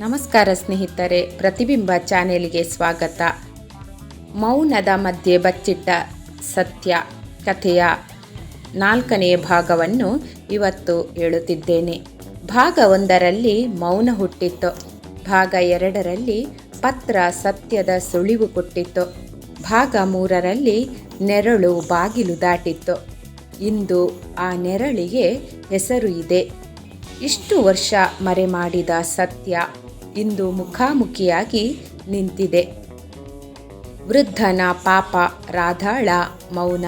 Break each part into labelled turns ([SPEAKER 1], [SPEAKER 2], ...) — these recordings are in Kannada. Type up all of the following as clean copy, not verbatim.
[SPEAKER 1] ನಮಸ್ಕಾರ ಸ್ನೇಹಿತರೆ, ಪ್ರತಿಬಿಂಬ ಚಾನೆಲ್ಗೆ ಸ್ವಾಗತ. ಮೌನದ ಮಧ್ಯೆ ಬಚ್ಚಿಟ್ಟ ಸತ್ಯ ಕಥೆಯ 4ನೇ ಭಾಗವನ್ನು ಇವತ್ತು ಹೇಳುತ್ತಿದ್ದೇನೆ. ಭಾಗ 1ರಲ್ಲಿ ಮೌನ ಹುಟ್ಟಿತ್ತು. ಭಾಗ 2ರಲ್ಲಿ ಪತ್ರ ಸತ್ಯದ ಸುಳಿವು ಕೊಟ್ಟಿತ್ತು. ಭಾಗ 3ರಲ್ಲಿ ನೆರಳು ಬಾಗಿಲು ದಾಟಿತ್ತು. ಇಂದು ಆ ನೆರಳಿಗೆ ಹೆಸರು ಇದೆ. ಇಷ್ಟು ವರ್ಷ ಮರೆಮಾಡಿದ ಸತ್ಯ ಇಂದು ಮುಖಾಮುಖಿಯಾಗಿ ನಿಂತಿದೆ. ವೃದ್ಧನ ಪಾಪ, ರಾಧಾಳ ಮೌನ,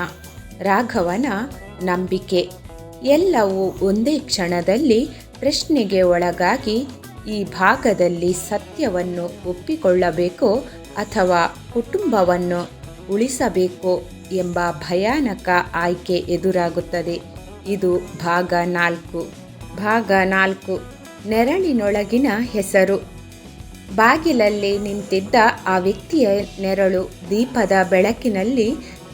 [SPEAKER 1] ರಾಘವನ ನಂಬಿಕೆ ಎಲ್ಲವೂ ಒಂದೇ ಕ್ಷಣದಲ್ಲಿ ಪ್ರಶ್ನೆಗೆ ಒಳಗಾಗಿ ಈ ಭಾಗದಲ್ಲಿ ಸತ್ಯವನ್ನು ಒಪ್ಪಿಕೊಳ್ಳಬೇಕೋ ಅಥವಾ ಕುಟುಂಬವನ್ನು ಉಳಿಸಬೇಕೋ ಎಂಬ ಭಯಾನಕ ಆಯ್ಕೆ ಎದುರಾಗುತ್ತದೆ. ಇದು ಭಾಗ 4. ಭಾಗ 4 ನೆರಳಿನೊಳಗಿನ ಹೆಸರು. ಬಾಗಿಲಲ್ಲಿ ನಿಂತಿದ್ದ ಆ ವ್ಯಕ್ತಿಯ ನೆರಳು ದೀಪದ ಬೆಳಕಿನಲ್ಲಿ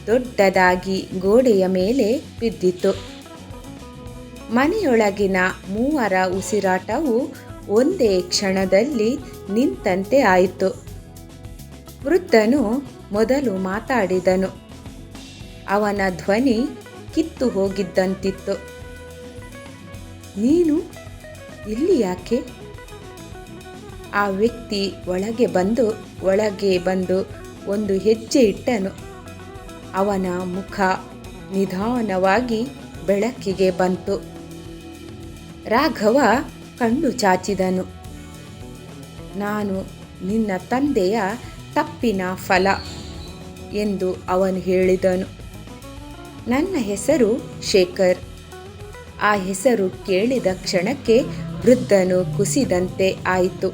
[SPEAKER 1] ದೊಡ್ಡದಾಗಿ ಗೋಡೆಯ ಮೇಲೆ ಬಿದ್ದಿತು. ಮನೆಯೊಳಗಿನ 3 ಉಸಿರಾಟವು ಒಂದೇ ಕ್ಷಣದಲ್ಲಿ ನಿಂತಂತೆ ಆಯಿತು. ವೃದ್ಧನು ಮೊದಲು ಮಾತಾಡಿದನು. ಅವನ ಧ್ವನಿ ಕಿತ್ತು ಹೋಗಿದ್ದಂತಿತ್ತು. ನೀನು ಇಲ್ಲಿ ಯಾಕೆ? ಆ ವ್ಯಕ್ತಿ ಒಳಗೆ ಬಂದು ಒಂದು ಹೆಜ್ಜೆ ಇಟ್ಟನು. ಅವನ ಮುಖ ನಿಧಾನವಾಗಿ ಬೆಳಕಿಗೆ ಬಂತು. ರಾಘವ ಕಣ್ಣು ಚಾಚಿದನು. ನಾನು ನಿನ್ನ ತಂದೆಯ ತಪ್ಪಿನ ಫಲ ಎಂದು ಅವನು ಹೇಳಿದನು. ನನ್ನ ಹೆಸರು ಶೇಖರ್. ಆ ಹೆಸರು ಕೇಳಿದ ಕ್ಷಣಕ್ಕೆ ವೃದ್ಧನು ಕುಸಿದಂತೆ ಆಯಿತು.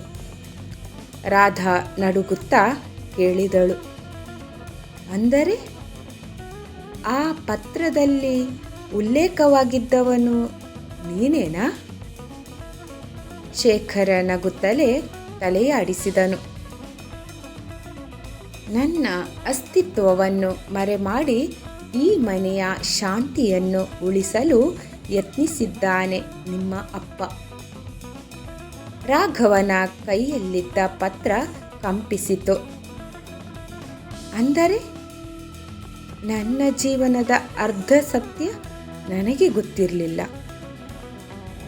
[SPEAKER 1] ರಾಧಾ ನಡುಗುತ್ತಾ ಕೇಳಿದಳು, ಅಂದರೆ ಆ ಪತ್ರದಲ್ಲಿ ಉಲ್ಲೇಖವಾಗಿದ್ದವನು ನೀನೇನಾ? ಶೇಖರ ನಗುತ್ತಲೇ ತಲೆಯಾಡಿಸಿದನು. ನನ್ನ ಅಸ್ತಿತ್ವವನ್ನು ಮರೆಮಾಡಿ ಈ ಮನೆಯ ಶಾಂತಿಯನ್ನು ಉಳಿಸಲು ಯತ್ನಿಸಿದ್ದಾನೆ ನಿಮ್ಮ ಅಪ್ಪ. ರಾಘವನ ಕೈಯಲ್ಲಿದ್ದ ಪತ್ರ ಕಂಪಿಸಿತು. ಅಂದರೆ ನನ್ನ ಜೀವನದ ಅರ್ಧ ಸತ್ಯ ನನಗೆ ಗೊತ್ತಿರಲಿಲ್ಲ.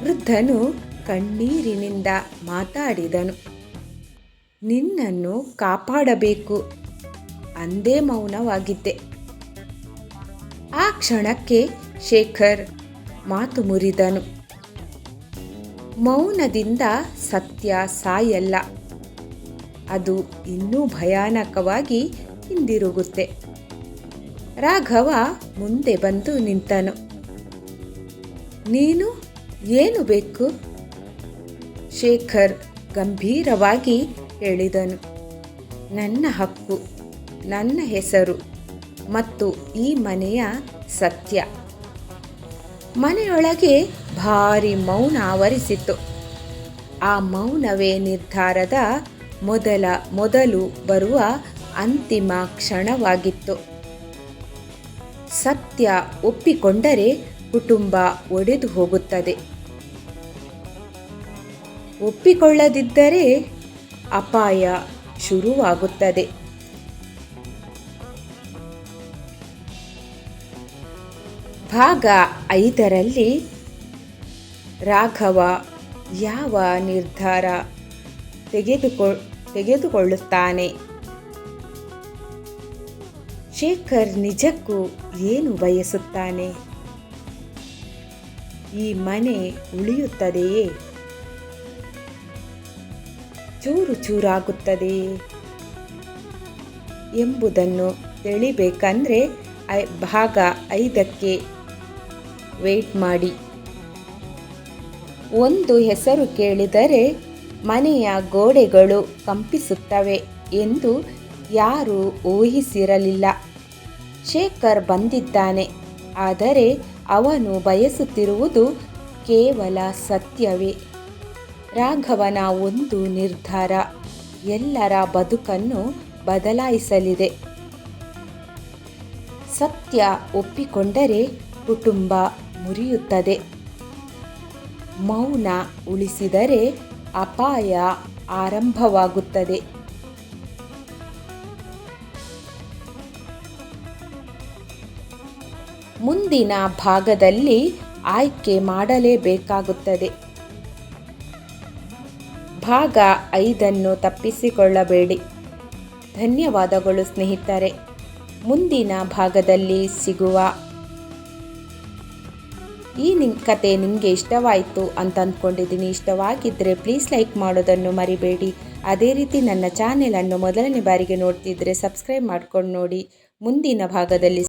[SPEAKER 1] ವೃದ್ಧನು ಕಣ್ಣೀರಿನಿಂದ ಮಾತಾಡಿದನು. ನಿನ್ನನ್ನು ಕಾಪಾಡಬೇಕು ಅಂದೇ ಮೌನವಾಗಿದ್ದೆ. ಆ ಕ್ಷಣಕ್ಕೆ ಶೇಖರ್ ಮಾತು ಮುರಿದನು. ಮೌನದಿಂದ ಸತ್ಯ ಸಾಯಲ್ಲ, ಅದು ಇನ್ನೂ ಭಯಾನಕವಾಗಿ ಹಿಂದಿರುಗುತ್ತೆ. ರಾಘವ ಮುಂದೆ ಬಂದು ನಿಂತನು. ನೀನು ಏನು ಬೇಕು? ಶೇಖರ್ ಗಂಭೀರವಾಗಿ ಹೇಳಿದನು. ನನ್ನ ಹಕ್ಕು, ನನ್ನ ಹೆಸರು ಮತ್ತು ಈ ಮನೆಯ ಸತ್ಯ. ಮನೆಯೊಳಗೆ ಭಾರಿ ಮೌನ ಆವರಿಸಿತು. ಆ ಮೌನವೇ ನಿರ್ಧಾರದ ಮೊದಲು ಬರುವ ಅಂತಿಮ ಕ್ಷಣವಾಗಿತ್ತು. ಸತ್ಯ ಒಪ್ಪಿಕೊಂಡರೆ ಕುಟುಂಬ ಒಡೆದು ಹೋಗುತ್ತದೆ. ಒಪ್ಪಿಕೊಳ್ಳದಿದ್ದರೆ ಅಪಾಯ ಶುರುವಾಗುತ್ತದೆ. ಭಾಗ 5ರಲ್ಲಿ ರಾಘವ ಯಾವ ನಿರ್ಧಾರ ತೆಗೆದುಕೊಳ್ಳುತ್ತಾನೆ? ಶೇಖರ್ ನಿಜಕ್ಕೂ ಏನು ಬಯಸುತ್ತಾನೆ? ಈ ಮನೆ ಉಳಿಯುತ್ತದೆಯೇ? ಚೂರು ಚೂರಾಗುತ್ತದೆಯೇ ಎಂಬುದನ್ನು ತಿಳಿಬೇಕಂದ್ರೆ ಭಾಗ 5ಕ್ಕೆ ವೇಟ್ ಮಾಡಿ. ಒಂದು ಹೆಸರು ಕೇಳಿದರೆ ಮನೆಯ ಗೋಡೆಗಳು ಕಂಪಿಸುತ್ತವೆ ಎಂದು ಯಾರೂ ಊಹಿಸಿರಲಿಲ್ಲ. ಶೇಖರ್ ಬಂದಿದ್ದಾನೆ. ಆದರೆ ಅವನು ಬಯಸುತ್ತಿರುವುದು ಕೇವಲ ಸತ್ಯವೇ. ರಾಘವನ ಒಂದು ನಿರ್ಧಾರ ಎಲ್ಲರ ಬದುಕನ್ನು ಬದಲಾಯಿಸಲಿದೆ. ಸತ್ಯ ಒಪ್ಪಿಕೊಂಡರೆ ಕುಟುಂಬ ಮುರಿಯುತ್ತದೆ. ಮೌನ ಉಳಿಸಿದರೆ ಅಪಾಯ ಆರಂಭವಾಗುತ್ತದೆ. ಮುಂದಿನ ಭಾಗದಲ್ಲಿ ಆಯ್ಕೆ ಮಾಡಲೇಬೇಕಾಗುತ್ತದೆ. ಭಾಗ 5 ತಪ್ಪಿಸಿಕೊಳ್ಳಬೇಡಿ. ಧನ್ಯವಾದಗಳು ಸ್ನೇಹಿತರೆ. ಮುಂದಿನ ಭಾಗದಲ್ಲಿ ಸಿಗುವ. ಈ ಕತೆ ನಿಮಗೆ ಇಷ್ಟವಾಯಿತು ಅಂತ ಅಂದ್ಕೊಂಡಿದ್ದೀನಿ. ಇಷ್ಟವಾಗಿದ್ದರೆ ಪ್ಲೀಸ್ ಲೈಕ್ ಮಾಡೋದನ್ನು ಮರಿಬೇಡಿ. ಅದೇ ರೀತಿ ನನ್ನ ಚಾನೆಲನ್ನು ಮೊದಲನೇ ಬಾರಿಗೆ ನೋಡ್ತಿದ್ರೆ ಸಬ್ಸ್ಕ್ರೈಬ್ ಮಾಡ್ಕೊಂಡು ನೋಡಿ. ಮುಂದಿನ ಭಾಗದಲ್ಲಿ